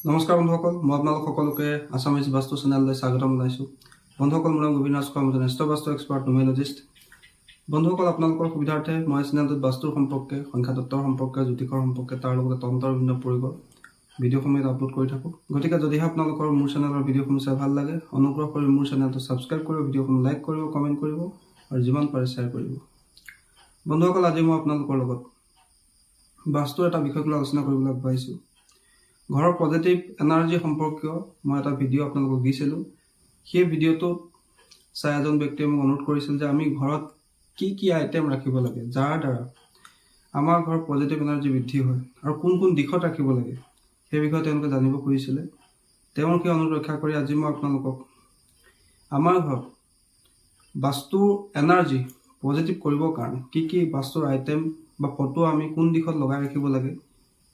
নমস্কাৰ বন্ধুসকল, মই আপোনালোক সকলোকে আছামিজ বাস্তু চেনেললৈ স্বাগতম জনাইছোঁ। বন্ধুসকল, মোৰ নাম গোবিনাথ কৰ্ম, এজন বাস্তু এক্সপাৰ্ট নিউমেৰলজিষ্ট। বন্ধুসকল, আপোনালোকৰ সুবিধাৰ্থে মই চেনেলটোত বাস্তুৰ সম্পৰ্কে, সংখ্যাতত্বৰ সম্পৰ্কে, জ্যোতিষৰ সম্পৰ্কে, তাৰ লগতে তন্ত্ৰৰ বিভিন্ন পৰিকৰ ভিডিঅ'সমূহ আপলোড কৰি থাকোঁ। গতিকে যদিহে আপোনালোকৰ মোৰ চেনেলৰ ভিডিঅ'সমূহ চাই ভাল লাগে, অনুগ্ৰহ কৰি মোৰ চেনেলটো ছাবস্ক্ৰাইব কৰিব, ভিডিঅ'সমূহ লাইক কৰিব, কমেণ্ট কৰিব আৰু যিমান পাৰে শ্বেয়াৰ কৰিব। বন্ধুসকল, আজি মই আপোনালোকৰ লগত বাস্তুৰ এটা বিষয়ক লৈ আলোচনা কৰিবলৈ আগবাঢ়িছোঁ। ঘৰৰ পজিটিভ এনাৰ্জি সম্পৰ্কীয় মই এটা ভিডিঅ' আপোনালোকক দিছিলোঁ। সেই ভিডিঅ'টোত চাই এজন ব্যক্তিয়ে মোক অনুৰোধ কৰিছিল যে আমি ঘৰত কি কি আইটেম ৰাখিব লাগে যাৰ দ্বাৰা আমাৰ ঘৰত পজিটিভ এনাৰ্জি বৃদ্ধি হয় আৰু কোন কোন দিশত ৰাখিব লাগে সেই বিষয়ে তেওঁলোকে জানিব খুজিছিলে। তেওঁৰ সেই অনুৰোধ ৰক্ষা কৰি আজি মই আপোনালোকক আমাৰ ঘৰত বাস্তুৰ এনাৰ্জি পজিটিভ কৰিবৰ কাৰণে কি কি বাস্তুৰ আইটেম বা ফটো আমি কোন দিশত লগাই ৰাখিব লাগে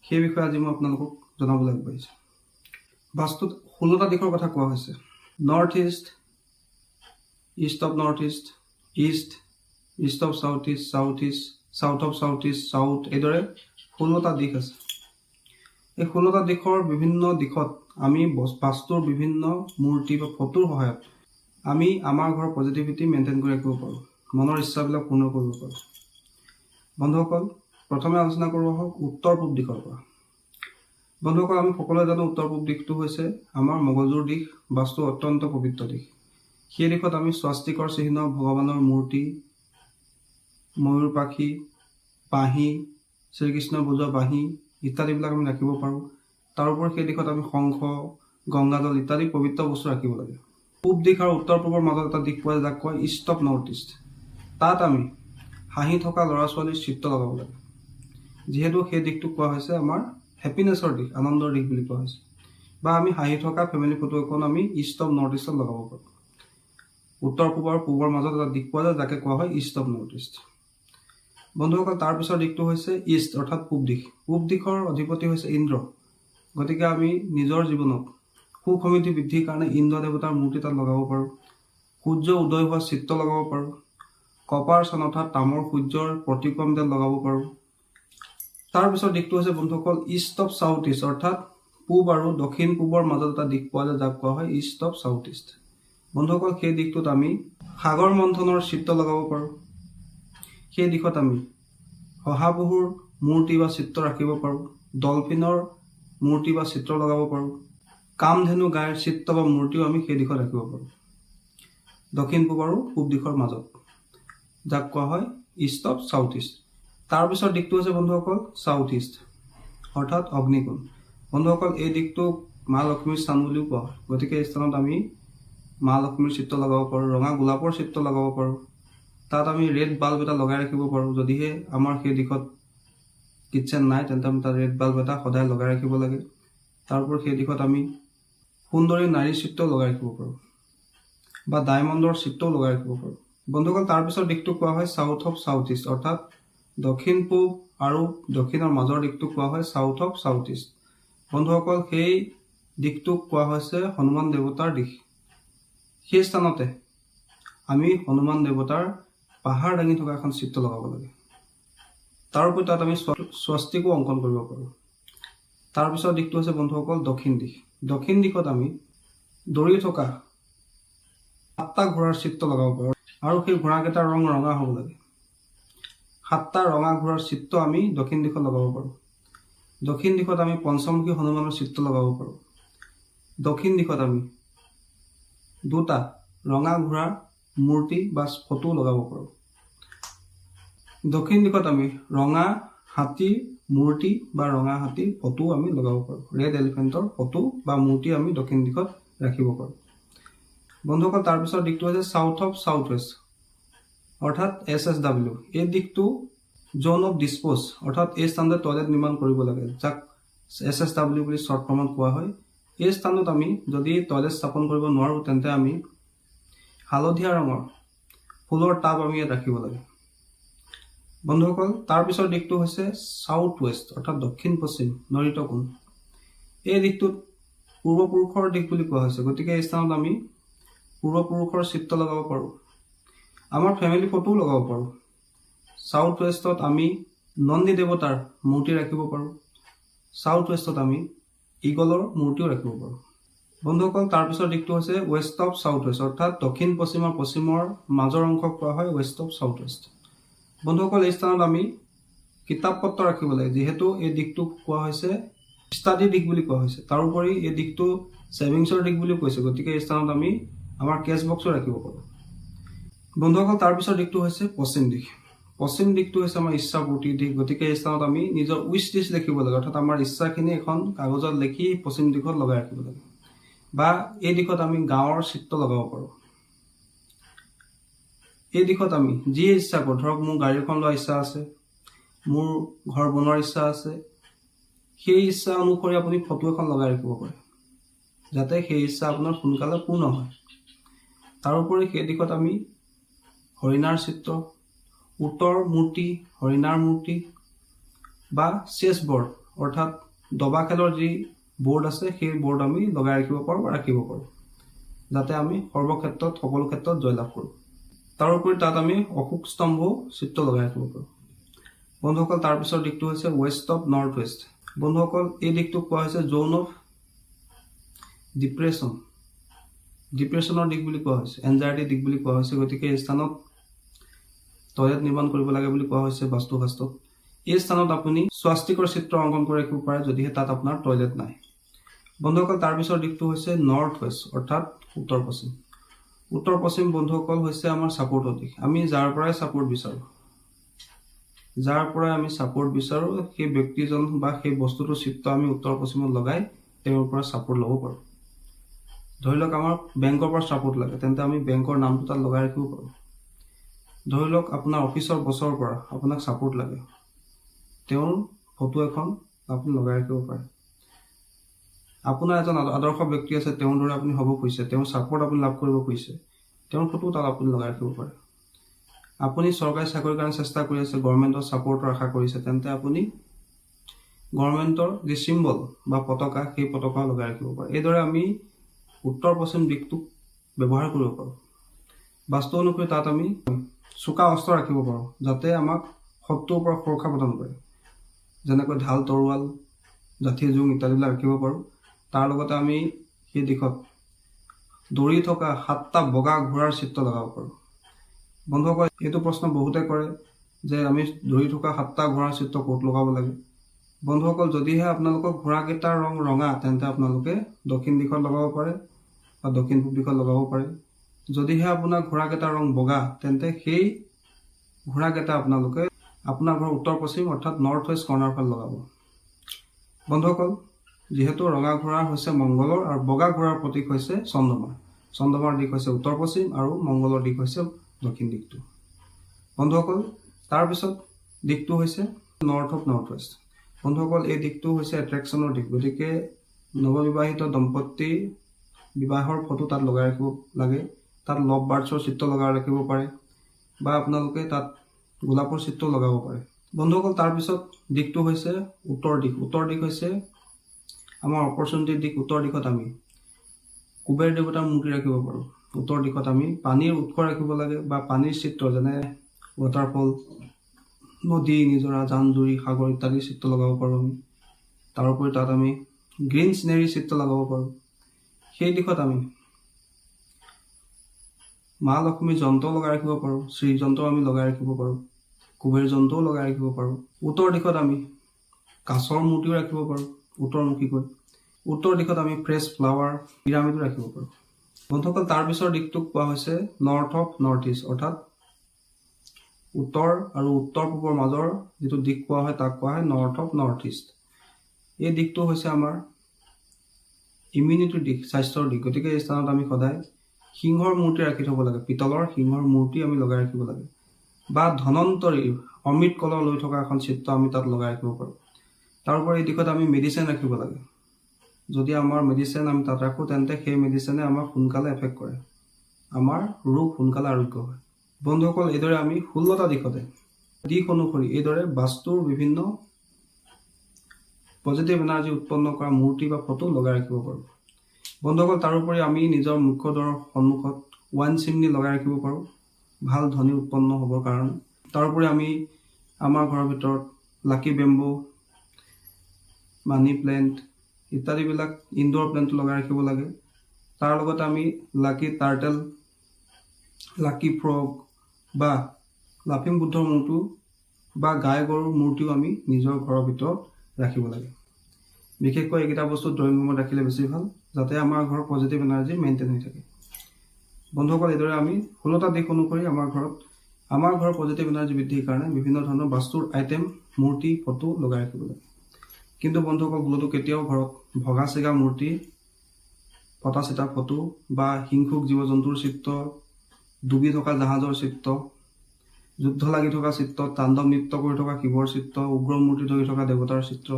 সেই বিষয়ে আজি মই আপোনালোকক জনাবলৈ আগবাঢ়িছোঁ। বাস্তুত 16টা দিশৰ কথা কোৱা হৈছে। North east, east of north east, east, east of south east, south east, south of south east, south, এইদৰে 16টা দিশ আছে। এই 16টা দিশৰ বিভিন্ন দিশত আমি বাস্তুৰ বিভিন্ন মূৰ্তি বা ফটোৰ সহায়ত আমি আমাৰ ঘৰৰ পজিটিভিটি মেইনটেইন কৰি ৰাখিব পাৰোঁ, মনৰ ইচ্ছাবিলাক পূৰ্ণ কৰিব পাৰোঁ। বন্ধুসকল, প্ৰথমে আলোচনা কৰোঁ আহক উত্তৰ পূব দিশৰ পৰা। বন্ধুসকল, আমি সকলোৱে জানো উত্তৰ পূব দিশটো হৈছে আমাৰ মগজুৰ দিশ, বাস্তুৰ অত্যন্ত পবিত্ৰ দিশ। সেই দিশত আমি স্বাস্তিকৰ চিহ্ন, ভগৱানৰ মূৰ্তি, ময়ূৰ পাখি, বাঁহী, শ্ৰীকৃষ্ণ বজোৱা বাঁহী ইত্যাদিবিলাক আমি ৰাখিব পাৰোঁ। তাৰোপৰি সেই দিশত আমি শংখ, গংগাজল ইত্যাদি পবিত্ৰ বস্তু ৰাখিব লাগে। পূব দিশ আৰু উত্তৰ পূবৰ মাজত এটা দিশ পোৱা যাক কয় ইষ্ট অফ নৰ্থ ইষ্ট। তাত আমি হাঁহি থকা ল'ৰা ছোৱালীৰ চিত্ৰ লগাব লাগে, যিহেতু সেই দিশটোক কোৱা হৈছে আমাৰ হেপিনেছৰ দিশ, আনন্দৰ দিশ বুলি কোৱা হৈছে। বা আমি হাঁহি থকা ফেমিলি ফটো এখন আমি ইষ্ট অফ নৰ্থ ইষ্টত লগাব পাৰোঁ। উত্তৰ পূব আৰু পূবৰ মাজত এটা দিশ পোৱা যায় যাকে কোৱা হয় ইষ্ট অফ নৰ্থ ইষ্ট। বন্ধুসকল, তাৰপিছৰ দিশটো হৈছে ইষ্ট অৰ্থাৎ পূব দিশ। পূব দিশৰ অধিপতি হৈছে ইন্দ্ৰ। গতিকে আমি নিজৰ জীৱনত সুখ সমৃদ্ধি বৃদ্ধিৰ কাৰণে ইন্দ্ৰ দেৱতাৰ মূৰ্তি তাত লগাব পাৰোঁ। সূৰ্য উদয় হোৱা চিত্ৰ লগাব পাৰোঁ। কপাৰ চন অৰ্থাৎ তামৰ সূৰ্যৰ প্ৰতিক্ৰম তাত লগাব পাৰোঁ। তাৰপিছৰ দিশটো হৈছে বন্ধুসকল ইষ্ট অফ চাউথ ইষ্ট অৰ্থাৎ পূব আৰু দক্ষিণ পূবৰ মাজত এটা দিশ পোৱা যায় যাক কোৱা হয় ইষ্ট অফ চাউথ ইষ্ট। বন্ধুসকল, সেই দিশটোত আমি সাগৰ মন্থনৰ চিত্ৰ লগাব পাৰোঁ। সেই দিশত আমি শহাপহুৰ মূৰ্তি বা চিত্ৰ ৰাখিব পাৰোঁ। ডলফিনৰ মূৰ্তি বা চিত্ৰ লগাব পাৰোঁ। কামধেনু গাইৰ চিত্ৰ বা মূৰ্তিও আমি সেই দিশত ৰাখিব পাৰোঁ, দক্ষিণ পূব আৰু পূব দিশৰ মাজত, যাক কোৱা হয় ইষ্ট অফ চাউথ ইষ্ট। তাৰপিছৰ দিশটো হৈছে বন্ধুসকল চাউথ ইষ্ট অৰ্থাৎ অগ্নিকোণ। বন্ধুসকল, এই দিশটোক মা লক্ষ্মীৰ স্থান বুলিও কোৱা হয়। গতিকে এই স্থানত আমি মা লক্ষ্মীৰ চিত্ৰ লগাব পাৰোঁ, ৰঙা গোলাপৰ চিত্ৰ লগাব পাৰোঁ। তাত আমি ৰেড বাল্ব এটা লগাই ৰাখিব পাৰোঁ। যদিহে আমাৰ সেই দিশত কিটচেন নাই তেন্তে আমি তাত ৰেড বাল্ব এটা সদায় লগাই ৰাখিব লাগে। তাৰোপৰি সেই দিশত আমি সুন্দৰী নাৰীৰ চিত্ৰও লগাই ৰাখিব পাৰোঁ বা ডায়মণ্ডৰ চিত্ৰও লগাই ৰাখিব পাৰোঁ। বন্ধুসকল, তাৰপিছৰ দিশটো কোৱা হয় চাউথ অফ চাউথ ইষ্ট অৰ্থাৎ দক্ষিণ পূব আৰু দক্ষিণৰ মাজৰ দিশটোক কোৱা হয় চাউথ অফ চাউথ ইষ্ট। বন্ধুসকল, সেই দিশটোক কোৱা হৈছে হনুমান দেৱতাৰ দিশ। সেই স্থানতে আমি হনুমান দেৱতাৰ পাহাৰ দাঙি থকা এখন চিত্ৰ লগাব লাগে। তাৰোপৰি তাত আমি স্বস্তিকো অংকন কৰিব পাৰোঁ। তাৰপিছৰ দিশটো হৈছে বন্ধুসকল দক্ষিণ দিশ। দক্ষিণ দিশত আমি দৌৰি থকা 7টা ঘোঁৰাৰ চিত্ৰ লগাব পাৰোঁ আৰু সেই ঘোঁৰাকেইটাৰ ৰং ৰঙা হ'ব লাগে। 7টা ৰঙা ঘোঁৰাৰ চিত্ৰ আমি দক্ষিণ দিশত লগাব পাৰোঁ। দক্ষিণ দিশত আমি পঞ্চমুখী হনুমানৰ চিত্ৰ লগাব পাৰোঁ। দক্ষিণ দিশত আমি 2টা ৰঙা ঘোঁৰাৰ মূৰ্তি বা ফটো লগাব পাৰোঁ। দক্ষিণ দিশত আমি ৰঙা হাতীৰ মূৰ্তি বা ৰঙা হাতীৰ ফটো আমি লগাব পাৰোঁ। ৰেড এলিফেণ্টৰ ফটো বা মূৰ্তি আমি দক্ষিণ দিশত ৰাখিব পাৰোঁ। বন্ধুসকল, তাৰপিছৰ দিশটো হৈছে চাউথ অফ চাউথ ৱেষ্ট অৰ্থাৎ SSW। এই দিশটো জ'ন অফ ডিছপ'জ অৰ্থাৎ এই স্থানতে টয়লেট নিৰ্মাণ কৰিব লাগে, যাক SSW বুলি শ্বৰ্ট ফৰ্মত কোৱা হয়। এই স্থানত আমি যদি টয়লেট স্থাপন কৰিব নোৱাৰোঁ তেন্তে আমি হালধীয়া ৰঙৰ ফুলৰ টাব আমি ইয়াত ৰাখিব লাগে। বন্ধুসকল, তাৰপিছৰ দিশটো হৈছে চাউথ ৱেষ্ট অৰ্থাৎ দক্ষিণ পশ্চিম নৈಋত কোণ। এই দিশটোত পূৰ্বপুৰুষৰ দিশ বুলি কোৱা হৈছে। গতিকে এই স্থানত আমি পূৰ্বপুৰুষৰ চিত্ৰ লগাব পাৰোঁ। আমাৰ ফেমিলি ফটোও লগাব পাৰোঁ। সাউথ ওয়েষ্টত আমি নন্দী দেৱতাৰ মূৰ্তি ৰাখিব পাৰোঁ। সাউথ ওয়েষ্টত আমি ইগলৰ মূৰ্তিও ৰাখিব পাৰোঁ। বন্ধুসকল তাৰপিছৰ দিশটো হৈছে ৱেষ্ট অফ চাউথ ৱেষ্ট, অৰ্থাৎ দক্ষিণ পশ্চিমৰ মাজৰ অংশক কোৱা হয় ৱেষ্ট অফ চাউথ ৱেষ্ট। বন্ধুসকল এই স্থানত আমি কিতাপ পত্ৰ ৰাখিব লাগে, যিহেতু এই দিশটোক কোৱা হৈছে ষ্টাডি দিশ বুলি কোৱা হৈছে। তাৰোপৰি এই দিশটো ছেভিংছৰ দিশ বুলিও কৈছে, গতিকে এই স্থানত আমি আমাৰ কেছ বক্সো ৰাখিব পাৰোঁ। বন্ধুসকল তাৰপিছৰ দিশটো হৈছে পশ্চিম দিশ। পশ্চিম দিশটো হৈছে আমাৰ ইচ্ছাপূৰ্তিৰ দিশ, গতিকে এই স্থানত আমি নিজৰ উইচ লিষ্ট লিখিব লাগে, অৰ্থাৎ আমাৰ ইচ্ছাখিনি এখন কাগজত লিখি পশ্চিম দিশত লগাই ৰাখিব লাগে। বা এই দিশত আমি গাঁৱৰ চিত্ৰ লগাব পাৰোঁ। এই দিশত আমি যি ইচ্ছা কৰোঁ, ধৰক মোৰ গাড়ী এখন লোৱাৰ ইচ্ছা আছে, মোৰ ঘৰ বনোৱাৰ ইচ্ছা আছে, সেই ইচ্ছা অনুসৰি আপুনি ফটো এখন লগাই ৰাখিব পাৰে, যাতে সেই ইচ্ছা আপোনাৰ সোনকালে পূৰ্ণ হয়। তাৰোপৰি সেই দিশত আমি হৰিণাৰ চিত্ৰ, উটৰ মূৰ্তি, হৰিণাৰ মূৰ্তি বা চেছ বৰ্ড, অৰ্থাৎ দবা খেলৰ যি বৰ্ড আছে সেই বৰ্ড আমি লগাই ৰাখিব পাৰোঁ বা ৰাখিব পাৰোঁ, যাতে আমি সৰ্বক্ষেত্ৰত সকলো ক্ষেত্ৰত জয়লাভ কৰোঁ। তাৰোপৰি তাত আমি অশোক স্তম্ভও চিত্ৰ লগাই ৰাখিব পাৰোঁ। বন্ধুসকল তাৰপিছৰ দিশটো হৈছে ৱেষ্ট অফ নৰ্থ ৱেষ্ট। বন্ধুসকল এই দিশটোক কোৱা হৈছে জ'ন অফ ডিপ্ৰেশ্যনৰ দিশ বুলি কোৱা হৈছে, এনজাইটিৰ দিশ বুলি কোৱা হৈছে। গতিকে এই স্থানত টয়লেট নিৰ্মাণ কৰিব লাগে বুলি কোৱা হৈছে বাস্তুশাস্ত্ৰত। এই স্থানত আপুনি স্বাস্তিকৰ চিত্ৰ অংকন কৰি ৰাখিব পাৰে, যদিহে তাত আপোনাৰ টয়লেট নাই। বন্ধুসকল তাৰপিছৰ দিশটো হৈছে নৰ্থ ৱেষ্ট, অৰ্থাৎ উত্তৰ পশ্চিম। উত্তৰ পশ্চিম বন্ধুসকল হৈছে আমাৰ ছাপোৰ্টৰ দিশ। আমি যাৰ পৰাই ছাপোৰ্ট বিচাৰোঁ, সেই ব্যক্তিজন বা সেই বস্তুটোৰ চিত্ৰ আমি উত্তৰ পশ্চিমত লগাই তেওঁৰ পৰা ছাপোৰ্ট ল'ব পাৰোঁ। ধৰি লওক আমাৰ বেংকৰ পৰা ছাপোৰ্ট লাগে, তেন্তে আমি বেংকৰ নামটো তাত লগাই ৰাখিব পাৰোঁ। ধৰি লওক আপোনাৰ অফিচৰ বছৰ পৰা আপোনাক ছাপোৰ্ট লাগে, তেওঁৰ ফটো এখন আপুনি লগাই ৰাখিব পাৰে। আপোনাৰ এজন আদৰ্শ ব্যক্তি আছে, তেওঁৰ দৰে আপুনি হ'ব খুজিছে, তেওঁৰ ছাপোৰ্ট আপুনি লাভ কৰিব খুজিছে, তেওঁৰ ফটো তাত আপুনি লগাই ৰাখিব পাৰে। আপুনি চৰকাৰী চাকৰিৰ কাৰণে চেষ্টা কৰি আছে, গভৰ্ণমেণ্টৰ ছাপোৰ্টৰ আশা কৰিছে, তেন্তে আপুনি গভৰ্ণমেণ্টৰ যি চিম্বল বা পতাকা, সেই পতাকা লগাই ৰাখিব পাৰে। এইদৰে আমি উত্তৰ পশ্চিম দিশটোক ব্যৱহাৰ কৰিব পাৰোঁ। বাস্তু অনুসৰি তাত আমি চোকা অস্ত্ৰ ৰাখিব পাৰোঁ, যাতে আমাক শত্ৰুৰ পৰা সুৰক্ষা প্ৰদান কৰে, যেনেকৈ ঢাল, তৰোৱাল, জাঠি, জোং ইত্যাদিবিলাক ৰাখিব পাৰোঁ। তাৰ লগতে আমি সেই দিশত দৌৰি থকা 7টা বগা ঘোঁৰাৰ চিত্ৰ লগাব পাৰোঁ। বন্ধুসকল এইটো প্ৰশ্ন বহুতে কৰে যে আমি দৌৰি থকা 7টা ঘোঁৰাৰ চিত্ৰ ক'ত লগাব লাগে। বন্ধুসকল যদিহে আপোনালোকৰ ঘোঁৰাকেইটাৰ ৰং ৰঙা, তেন্তে আপোনালোকে দক্ষিণ দিশত লগাব পাৰে বা দক্ষিণ পূব দিশত লগাব পাৰে। যদিহে আপোনাৰ ঘোঁৰাকেইটাৰ ৰং বগা, তেন্তে সেই ঘোঁৰাকেইটা আপোনালোকে আপোনাৰ ঘৰৰ উত্তৰ পশ্চিম, অৰ্থাৎ নৰ্থ ৱেষ্ট কৰ্ণাৰ ফালে লগাব। বন্ধুসকল যিহেতু ৰঙা ঘোঁৰা হৈছে মংগলৰ আৰু বগা ঘোঁৰাৰ প্ৰতীক হৈছে চন্দ্ৰমা। চন্দ্ৰমাৰ দিশ হৈছে উত্তৰ পশ্চিম আৰু মংগলৰ দিশ হৈছে দক্ষিণ দিশটো। বন্ধুসকল তাৰপিছত দিশটো হৈছে নৰ্থ অফ নৰ্থ ৱেষ্ট। বন্ধুসকল এই দিশটো হৈছে এট্ৰেকশ্যনৰ দিশ, গতিকে নৱবিবাহিত দম্পতী বিবাহৰ ফটো তাত লগাই ৰাখিব লাগে। তাত লভ বাৰ্ডছৰ চিত্ৰ লগাই ৰাখিব পাৰে বা আপোনালোকে তাত গোলাপৰ চিত্ৰ লগাব পাৰে। বন্ধুসকল তাৰপিছত দিশটো হৈছে উত্তৰ দিশ। উত্তৰ দিশ হৈছে আমাৰ অপৰচুনিটিৰ দিশ। উত্তৰ দিশত আমি কুবেৰ দেৱতাৰ মূৰ্তি ৰাখিব পাৰোঁ। উত্তৰ দিশত আমি পানীৰ উৎস ৰাখিব লাগে বা পানীৰ চিত্ৰ, যেনে ৱাটাৰফল, নদী, নিজৰা, জান জুৰি, সাগৰ ইত্যাদিৰ চিত্ৰ লগাব পাৰোঁ আমি। তাৰোপৰি তাত আমি গ্ৰীণ চিনেৰীৰ চিত্ৰ লগাব পাৰোঁ। সেই দিশত আমি মা লক্ষ্মীৰ যন্ত্ৰ লগাই ৰাখিব পাৰোঁ, শ্ৰীযন্ত্ৰ আমি লগাই ৰাখিব পাৰোঁ, কুবেৰ যন্ত্ৰও লগাই ৰাখিব পাৰোঁ। উত্তৰ দিশত আমি কাছৰ মূৰ্তিও ৰাখিব পাৰোঁ উত্তৰমুখীকৈ। উত্তৰ দিশত আমি ফ্ৰেছ ফ্লাৱাৰ, পিৰামিডো ৰাখিব পাৰোঁ। বন্ধুসকল তাৰপিছৰ দিশটোক কোৱা হৈছে নৰ্থ অফ নৰ্থ ইষ্ট, অৰ্থাৎ উত্তৰ আৰু উত্তৰ পূবৰ মাজৰ যিটো দিশ কোৱা হয় তাক কোৱা হয় নৰ্থ অফ নৰ্থ ইষ্ট। এই দিশটো হৈছে আমাৰ ইমিউনিটিৰ দিশ, স্বাস্থ্যৰ দিশ। গতিকে এই স্থানত আমি সদায় সিংহৰ মূৰ্তি ৰাখি থ'ব লাগে, পিতলৰ সিংহৰ মূৰ্তি আমি লগাই ৰাখিব লাগে বা ধনন্তৰী অমৃত কলহ লৈ থকা এখন চিত্ৰ আমি তাত লগাই ৰাখিব পাৰোঁ। তাৰোপৰি এই দিশত আমি মেডিচিন ৰাখিব লাগে। যদি আমাৰ মেডিচিন আমি তাত ৰাখোঁ, তেন্তে সেই মেডিচিনে আমাক সোনকালে এফেক্ট কৰে, আমাৰ ৰোগ সোনকালে আৰোগ্য হয়। বন্ধুসকল এইদৰে আমি 16টা দিশ অনুসৰি এইদৰে বাস্তুৰ বিভিন্ন পজিটিভ এনাৰ্জি উৎপন্ন কৰা মূৰ্তি বা ফটো লগাই ৰাখিব পাৰোঁ। বন্ধুসকল তাৰোপৰি আমি নিজৰ মুখ্য দুৱাৰৰ সন্মুখত ৱাইন চিমনি লগাই ৰাখিব পাৰোঁ, ভাল ধ্বনি উৎপন্ন হ'বৰ কাৰণে। তাৰোপৰি আমি আমাৰ ঘৰৰ ভিতৰত লাকি বেম্বো, মানি প্লেণ্ট ইত্যাদিবিলাক ইনডোৰ প্লেণ্টটো লগাই ৰাখিব লাগে। তাৰ লগতে আমি লাকি টাৰ্টেল, লাকি ফ্ৰগ বা লাফিং বুদ্ধৰ মূৰ্তিও বা গাই গৰুৰ মূৰ্তিও আমি নিজৰ ঘৰৰ ভিতৰত ৰাখিব লাগে। বিশেষকৈ এইকেইটা বস্তু ড্ৰয়িং ৰুমত ৰাখিলে বেছি ভাল, যাতে আমাৰ ঘৰৰ পজিটিভ এনাৰ্জি মেইনটেইন হৈ থাকে। বন্ধুসকল, এইদৰে আমি 16টা দিশ অনুসৰি আমাৰ ঘৰৰ পজিটিভ এনাৰ্জি বৃদ্ধিৰ কাৰণে বিভিন্ন ধৰণৰ বাস্তুৰ আইটেম, মূৰ্তি, ফটো লগাই ৰাখিব লাগে। কিন্তু বন্ধুসকল, ভুলতো কেতিয়াও ঘৰত ভগা চিগা মূৰ্তি, ফটা চিটা ফটো বা হিংসুক জীৱ জন্তুৰ চিত্ৰ, ডুবি থকা জাহাজৰ চিত্ৰ, যুদ্ধ লাগি থকা চিত্ৰ, তাণ্ডৱ নৃত্য কৰি থকা শিৱৰ চিত্ৰ, উগ্ৰ মূৰ্তি ধৰি থকা দেৱতাৰ চিত্ৰ,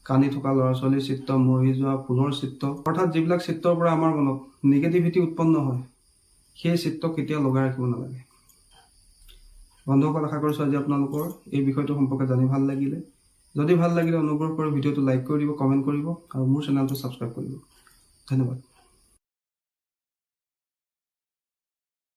কান্দি থকা ল'ৰা ছোৱালীৰ চিত্ৰ, মৰি যোৱা ফুলৰ চিত্ৰ, অৰ্থাৎ যিবিলাক চিত্ৰৰ পৰা আমাৰ মনত নিগেটিভিটি উৎপন্ন হয়, সেই চিত্ৰ কেতিয়াও লগাই ৰাখিব নালাগে। বন্ধুসকল, আশা কৰিছোঁ আজি আপোনালোকৰ এই বিষয়টো সম্পৰ্কে জানি ভাল লাগিলে। যদি ভাল লাগিলে অনুগ্ৰহ কৰি ভিডিঅ'টো লাইক কৰি দিব, কমেণ্ট কৰিব আৰু মোৰ চেনেলটো ছাবস্ক্ৰাইব কৰিব। ধন্যবাদ।